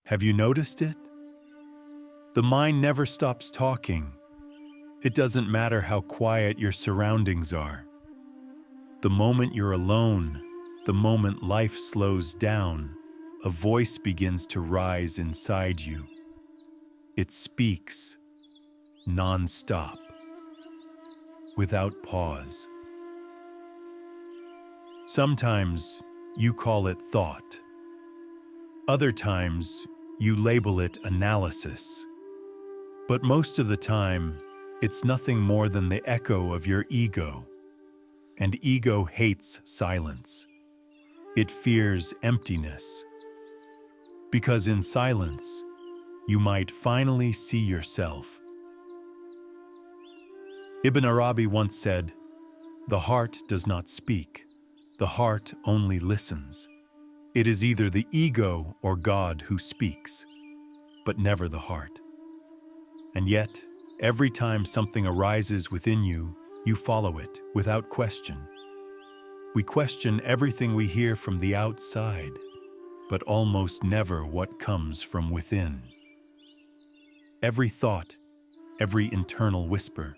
Have you noticed it? The mind never stops talking. It doesn't matter how quiet your surroundings are. The moment you're alone, the moment life slows down, a voice begins to rise inside you. It speaks, non-stop, without pause. Sometimes you call it thought. Other times you label it analysis. But most of the time, it's nothing more than the echo of your ego. And ego hates silence. It fears emptiness. Because in silence, you might finally see yourself. Ibn Arabi once said, "The heart does not speak. The heart only listens. It is either the ego or God who speaks, but never the heart." And yet, every time something arises within you, you follow it without question. We question everything we hear from the outside, but almost never what comes from within. Every thought, every internal whisper,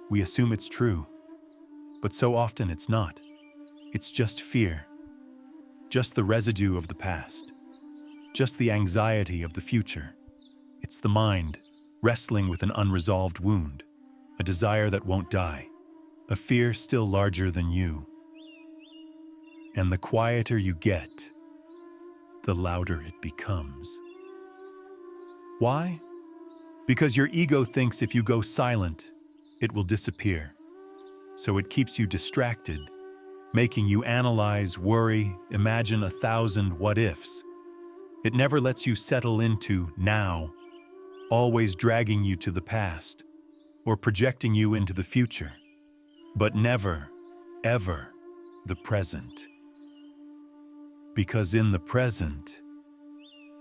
we assume it's true, but so often it's not. It's just fear, just the residue of the past, just the anxiety of the future. It's the mind wrestling with an unresolved wound, a desire that won't die, a fear still larger than you. And the quieter you get, the louder it becomes. Why? Because your ego thinks if you go silent, it will disappear. So it keeps you distracted, making you analyze, worry, imagine 1,000 what-ifs. It never lets you settle into now, always dragging you to the past or projecting you into the future, but never, ever the present. Because in the present,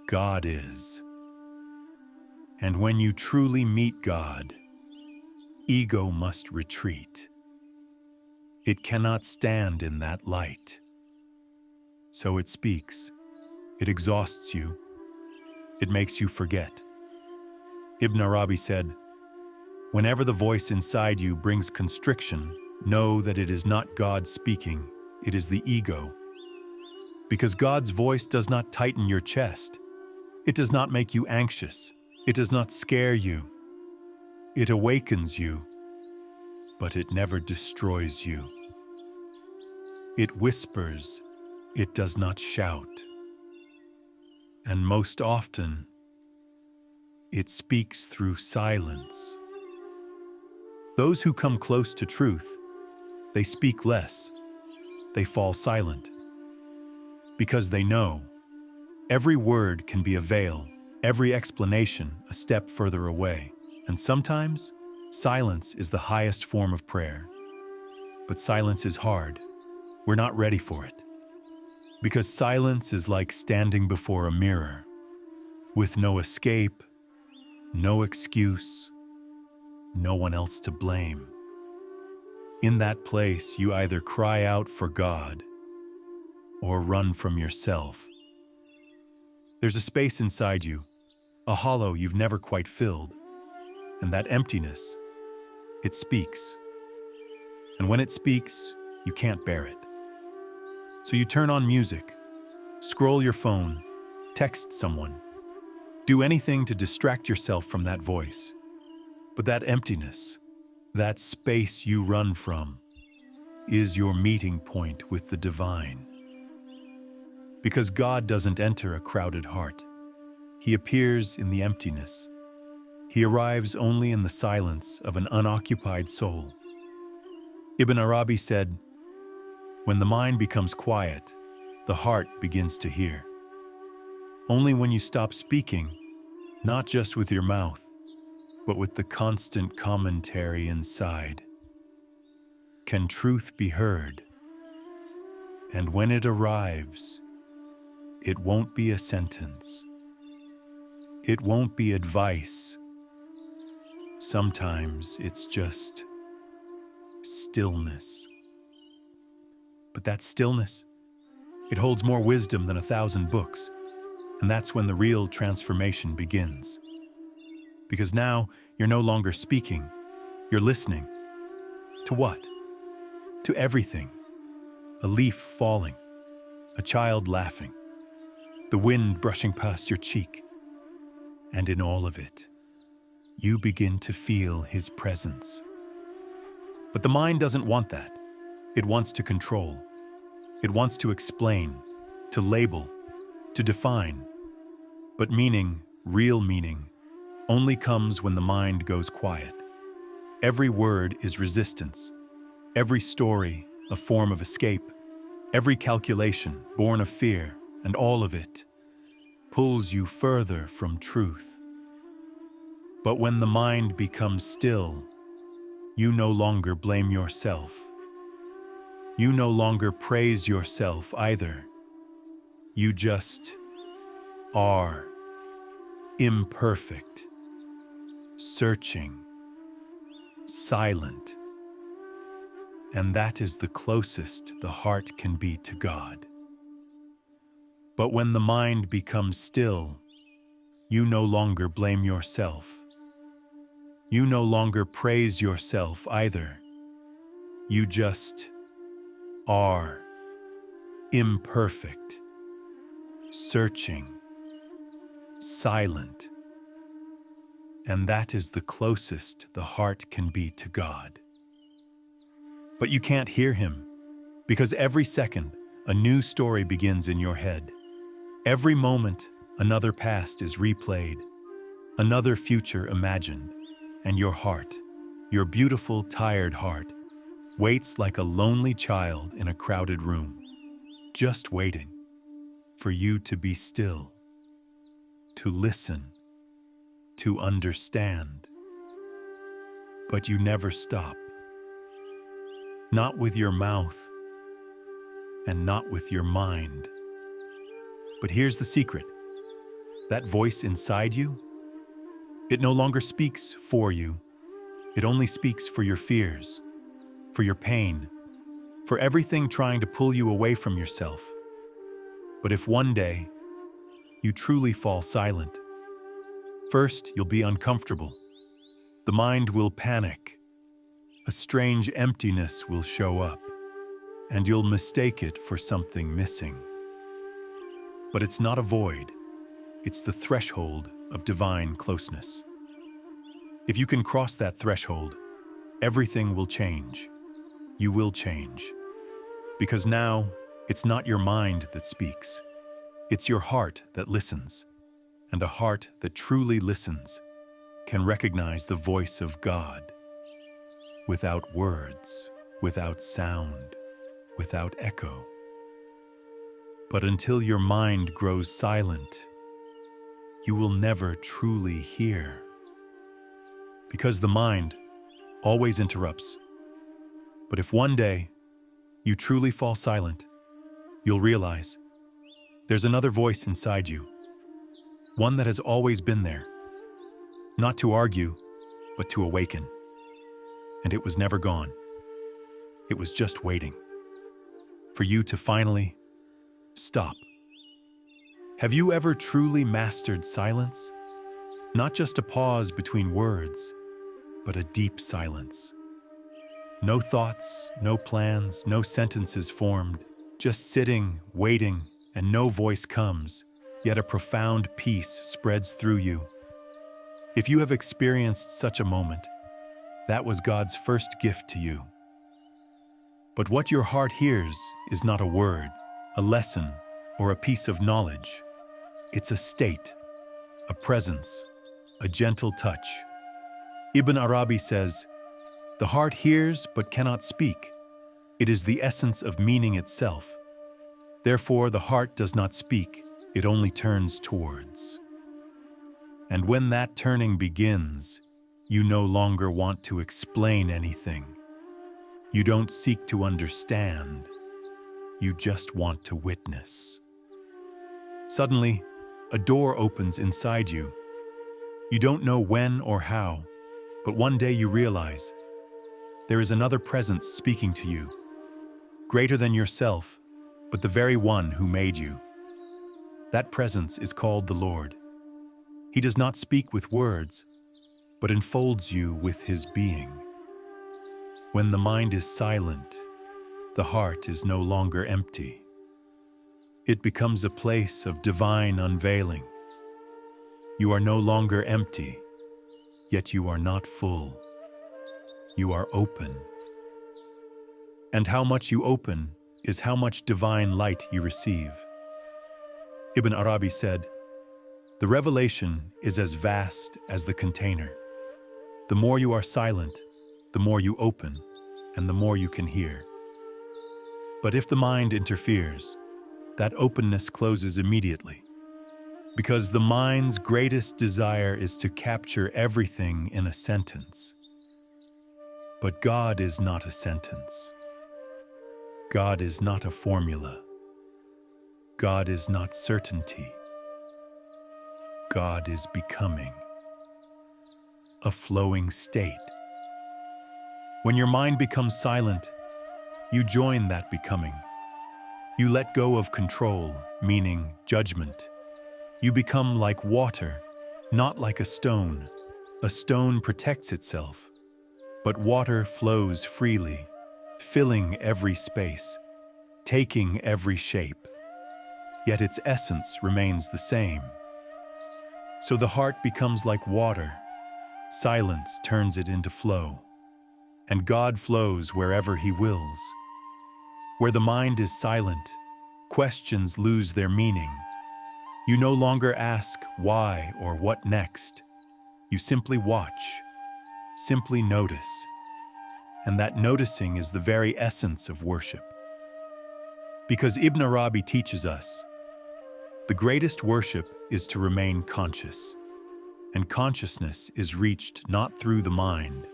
God is. And when you truly meet God, ego must retreat. It cannot stand in that light. So it speaks. It exhausts you. It makes you forget. Ibn Arabi said, "Whenever the voice inside you brings constriction, know that it is not God speaking, it is the ego. Because God's voice does not tighten your chest. It does not make you anxious. It does not scare you. It awakens you, but it never destroys you. It whispers, it does not shout. And most often, it speaks through silence. Those who come close to truth, they speak less, they fall silent. Because they know, every word can be a veil, every explanation a step further away. And sometimes, silence is the highest form of prayer. But silence is hard. We're not ready for it. Because silence is like standing before a mirror, with no escape, no excuse, no one else to blame. In that place, you either cry out for God or run from yourself. There's a space inside you, a hollow you've never quite filled. And that emptiness, it speaks. And when it speaks, you can't bear it. So you turn on music, scroll your phone, text someone, do anything to distract yourself from that voice. But that emptiness, that space you run from, is your meeting point with the divine. Because God doesn't enter a crowded heart. He appears in the emptiness. He arrives only in the silence of an unoccupied soul. Ibn Arabi said, "When the mind becomes quiet, the heart begins to hear. Only when you stop speaking, not just with your mouth, but with the constant commentary inside, can truth be heard. And when it arrives, it won't be a sentence. It won't be advice. Sometimes it's just stillness. But that stillness, it holds more wisdom than 1,000 books. And that's when the real transformation begins. Because now you're no longer speaking, you're listening. To what? To everything. A leaf falling, a child laughing, the wind brushing past your cheek. And in all of it, you begin to feel his presence. But the mind doesn't want that. It wants to control. It wants to explain, to label, to define. But meaning, real meaning, only comes when the mind goes quiet. Every word is resistance. Every story, a form of escape. Every calculation, born of fear, and all of it, pulls you further from truth. But when the mind becomes still, you no longer blame yourself. You no longer praise yourself either. You just are imperfect, searching, silent. And that is the closest the heart can be to God. But when the mind becomes still, you no longer blame yourself. You no longer praise yourself either. You just are imperfect, searching, silent. And that is the closest the heart can be to God. But you can't hear him, because every second, a new story begins in your head. Every moment, another past is replayed, another future imagined, and your heart, your beautiful, tired heart, waits like a lonely child in a crowded room, just waiting for you to be still, to listen, to understand. But you never stop. Not with your mouth, and not with your mind. But here's the secret. That voice inside you, it no longer speaks for you. It only speaks for your fears, for your pain, for everything trying to pull you away from yourself. But if one day you truly fall silent, first you'll be uncomfortable. The mind will panic. A strange emptiness will show up, and you'll mistake it for something missing. But it's not a void. It's the threshold of divine closeness. If you can cross that threshold, everything will change. You will change. Because now, it's not your mind that speaks. It's your heart that listens. And a heart that truly listens can recognize the voice of God. Without words, without sound, without echo. But until your mind grows silent, you will never truly hear. Because the mind always interrupts. But if one day you truly fall silent, you'll realize there's another voice inside you, one that has always been there, not to argue, but to awaken. And it was never gone. It was just waiting for you to finally stop. Have you ever truly mastered silence? Not just a pause between words, but a deep silence. No thoughts, no plans, no sentences formed, just sitting, waiting, and no voice comes, yet a profound peace spreads through you. If you have experienced such a moment, that was God's first gift to you. But what your heart hears is not a word, a lesson, or a piece of knowledge. It's a state, a presence, a gentle touch. Ibn Arabi says, "The heart hears but cannot speak. It is the essence of meaning itself. Therefore, the heart does not speak, it only turns towards." And when that turning begins, you no longer want to explain anything. You don't seek to understand. You just want to witness. Suddenly, a door opens inside you. You don't know when or how, but one day you realize there is another presence speaking to you, greater than yourself, but the very one who made you. That presence is called the Lord. He does not speak with words, but enfolds you with his being. When the mind is silent, the heart is no longer empty. It becomes a place of divine unveiling. You are no longer empty, yet you are not full. You are open. And how much you open is how much divine light you receive. Ibn Arabi said, "The revelation is as vast as the container. The more you are silent, the more you open, and the more you can hear. But if the mind interferes, that openness closes immediately, because the mind's greatest desire is to capture everything in a sentence. But God is not a sentence. God is not a formula. God is not certainty. God is becoming, a flowing state. When your mind becomes silent, you join that becoming. You let go of control, meaning judgment. You become like water, not like a stone. A stone protects itself, but water flows freely, filling every space, taking every shape. Yet its essence remains the same. So the heart becomes like water. Silence turns it into flow, and God flows wherever he wills. Where the mind is silent, questions lose their meaning. You no longer ask why or what next. You simply watch, simply notice. And that noticing is the very essence of worship. Because Ibn Arabi teaches us, the greatest worship is to remain conscious. And consciousness is reached not through the mind,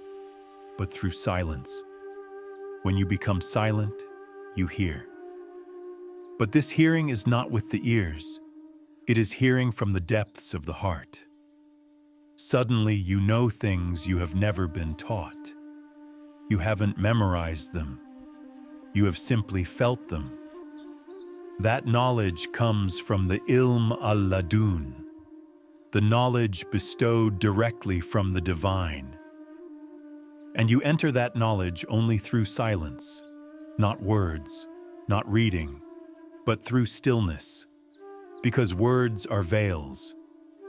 but through silence. When you become silent, you hear. But this hearing is not with the ears. It is hearing from the depths of the heart. Suddenly you know things you have never been taught. You haven't memorized them. You have simply felt them. That knowledge comes from the ilm al-ladun, the knowledge bestowed directly from the divine. And you enter that knowledge only through silence, not words, not reading, but through stillness. Because words are veils.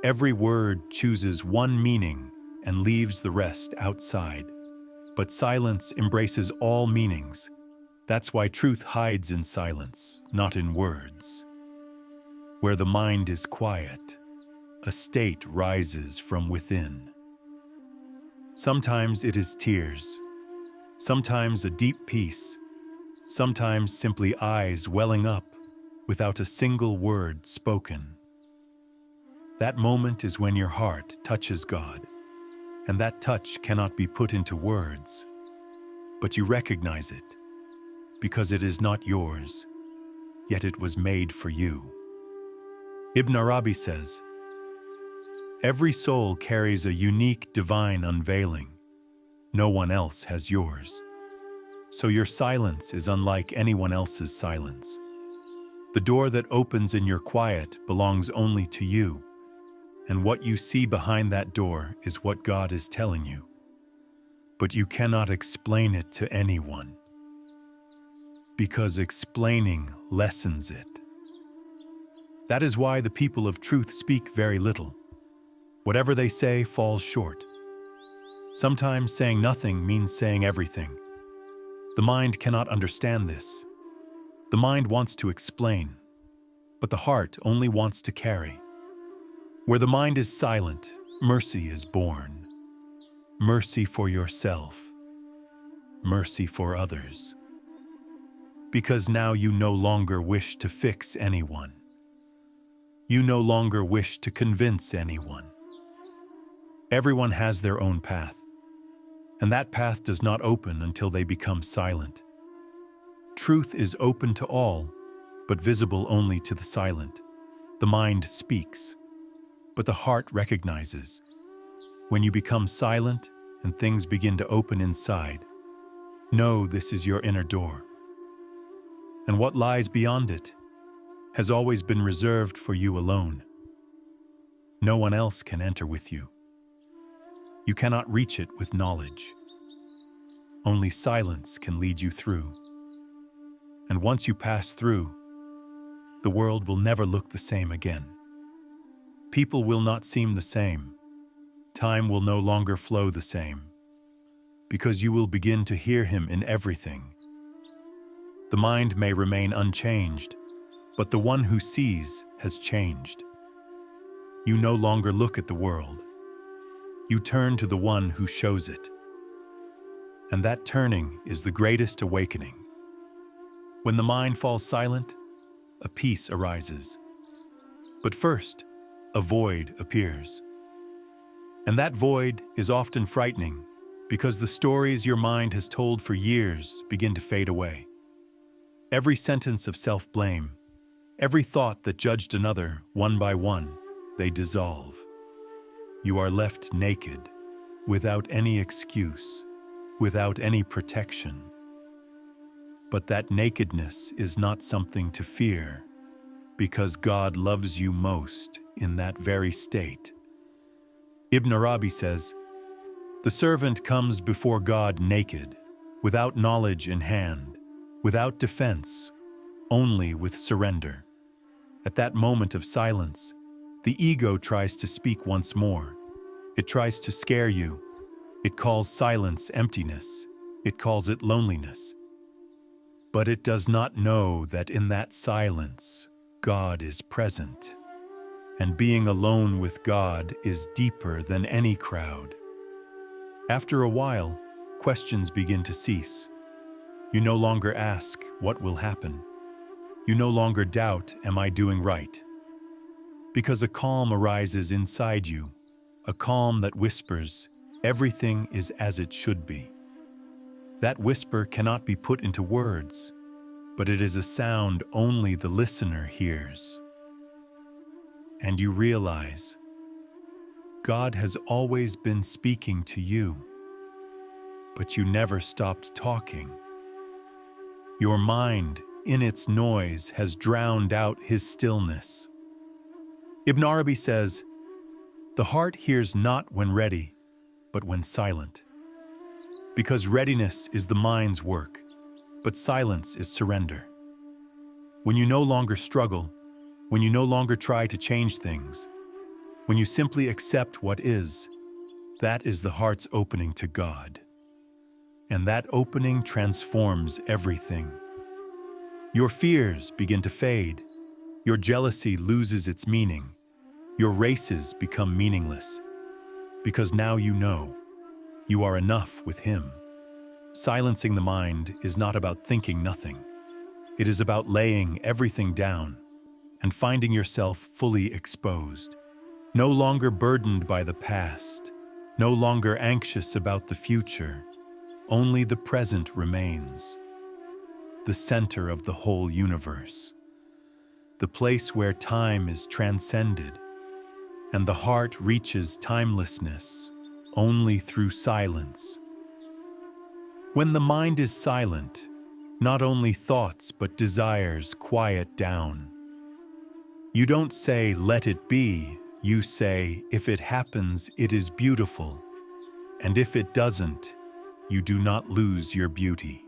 Every word chooses one meaning and leaves the rest outside. But silence embraces all meanings. That's why truth hides in silence, not in words. Where the mind is quiet, a state rises from within. Sometimes it is tears, sometimes a deep peace, sometimes simply eyes welling up without a single word spoken. That moment is when your heart touches God, and that touch cannot be put into words, but you recognize it because it is not yours, yet it was made for you. Ibn Arabi says, "Every soul carries a unique divine unveiling. No one else has yours. So your silence is unlike anyone else's silence. The door that opens in your quiet belongs only to you, and what you see behind that door is what God is telling you. But you cannot explain it to anyone, because explaining lessens it. That is why the people of truth speak very little. Whatever they say falls short. Sometimes saying nothing means saying everything. The mind cannot understand this. The mind wants to explain, but the heart only wants to carry. Where the mind is silent, mercy is born. Mercy for yourself. Mercy for others. Because now you no longer wish to fix anyone. You no longer wish to convince anyone. Everyone has their own path, and that path does not open until they become silent. Truth is open to all, but visible only to the silent. The mind speaks, but the heart recognizes. When you become silent and things begin to open inside, know this is your inner door. And what lies beyond it? has always been reserved for you alone. No one else can enter with you. You cannot reach it with knowledge. Only silence can lead you through. And once you pass through, the world will never look the same again. People will not seem the same. Time will no longer flow the same, because you will begin to hear him in everything. The mind may remain unchanged, but the one who sees has changed. You no longer look at the world. You turn to the one who shows it. And that turning is the greatest awakening. When the mind falls silent, a peace arises. But first, a void appears. And that void is often frightening because the stories your mind has told for years begin to fade away. Every sentence of self-blame, every thought that judged another, one by one, they dissolve. You are left naked, without any excuse, without any protection. But that nakedness is not something to fear, because God loves you most in that very state. Ibn Arabi says, "The servant comes before God naked, without knowledge in hand, without defense, only with surrender." At that moment of silence, the ego tries to speak once more. It tries to scare you. It calls silence emptiness. It calls it loneliness. But it does not know that in that silence, God is present. And being alone with God is deeper than any crowd. After a while, questions begin to cease. You no longer ask, "What will happen?" You no longer doubt, "Am I doing right?" Because a calm arises inside you, a calm that whispers, "Everything is as it should be." That whisper cannot be put into words, but it is a sound only the listener hears. And you realize, God has always been speaking to you, but you never stopped talking. Your mind, in its noise, has drowned out his stillness. Ibn Arabi says, "The heart hears not when ready, but when silent." Because readiness is the mind's work, but silence is surrender. When you no longer struggle, when you no longer try to change things, when you simply accept what is, that is the heart's opening to God. And that opening transforms everything. Your fears begin to fade. Your jealousy loses its meaning. Your races become meaningless. Because now you know, you are enough with him. Silencing the mind is not about thinking nothing. It is about laying everything down and finding yourself fully exposed. No longer burdened by the past, no longer anxious about the future. Only the present remains. The center of the whole universe. The place where time is transcended, and the heart reaches timelessness only through silence. When the mind is silent, not only thoughts but desires quiet down. You don't say, "Let it be." You say, "If it happens, it is beautiful. And if it doesn't, you do not lose your beauty."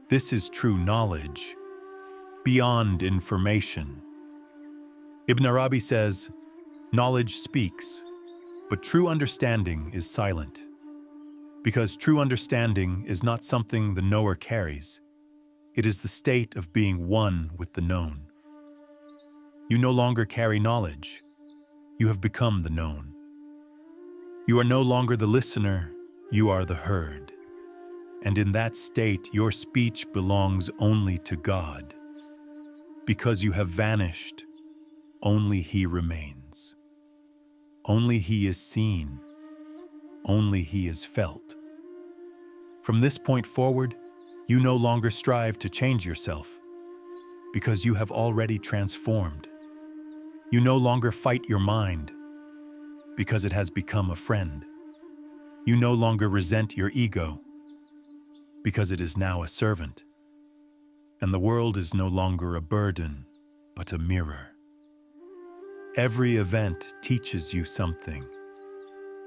This is true knowledge, beyond information. Ibn Arabi says, "Knowledge speaks, but true understanding is silent." Because true understanding is not something the knower carries. It is the state of being one with the known. You no longer carry knowledge. You have become the known. You are no longer the listener, you are the heard. And in that state, your speech belongs only to God. Because you have vanished, only he remains. Only he is seen. Only he is felt. From this point forward, you no longer strive to change yourself, because you have already transformed. You no longer fight your mind, because it has become a friend. You no longer resent your ego, because it is now a servant. And the world is no longer a burden, but a mirror. Every event teaches you something.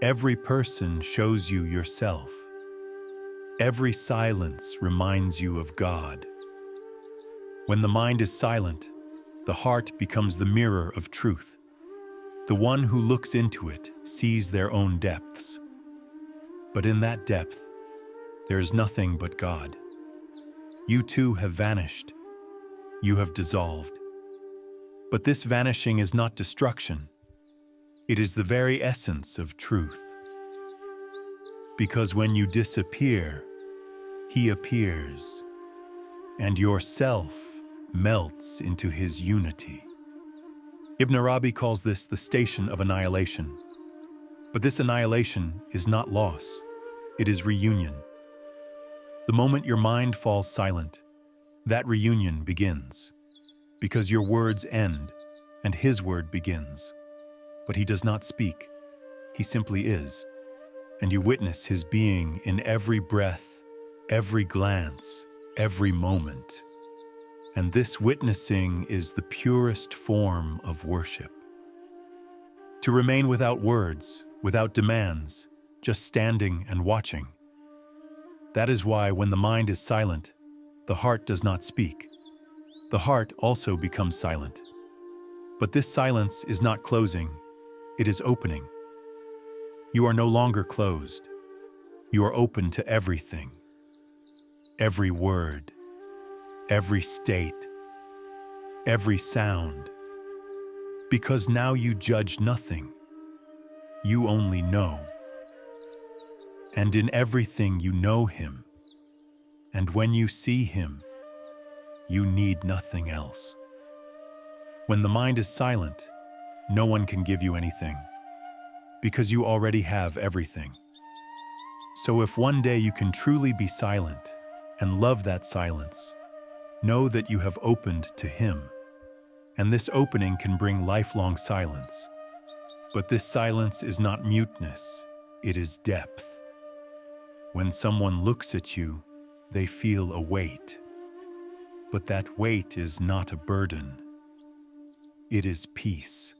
Every person shows you yourself. Every silence reminds you of God. When the mind is silent, the heart becomes the mirror of truth. The one who looks into it sees their own depths. But in that depth, there is nothing but God. You too have vanished. You have dissolved. But this vanishing is not destruction. It is the very essence of truth. Because when you disappear, He appears, and yourself melts into His unity. Ibn Arabi calls this the station of annihilation. But this annihilation is not loss, it is reunion. The moment your mind falls silent, that reunion begins, because your words end and His word begins. But He does not speak, He simply is, and you witness His being in every breath, every glance, every moment. And this witnessing is the purest form of worship. To remain without words, without demands, just standing and watching. That is why when the mind is silent, the heart does not speak. The heart also becomes silent. But this silence is not closing, it is opening. You are no longer closed. You are open to everything. Every word, every state, every sound. Because now you judge nothing. You only know. And in everything you know Him. And when you see Him, you need nothing else. When the mind is silent, no one can give you anything, because you already have everything. So if one day you can truly be silent and love that silence, know that you have opened to Him, and this opening can bring lifelong silence. But this silence is not muteness, it is depth. When someone looks at you, they feel a weight. But that weight is not a burden. It is peace.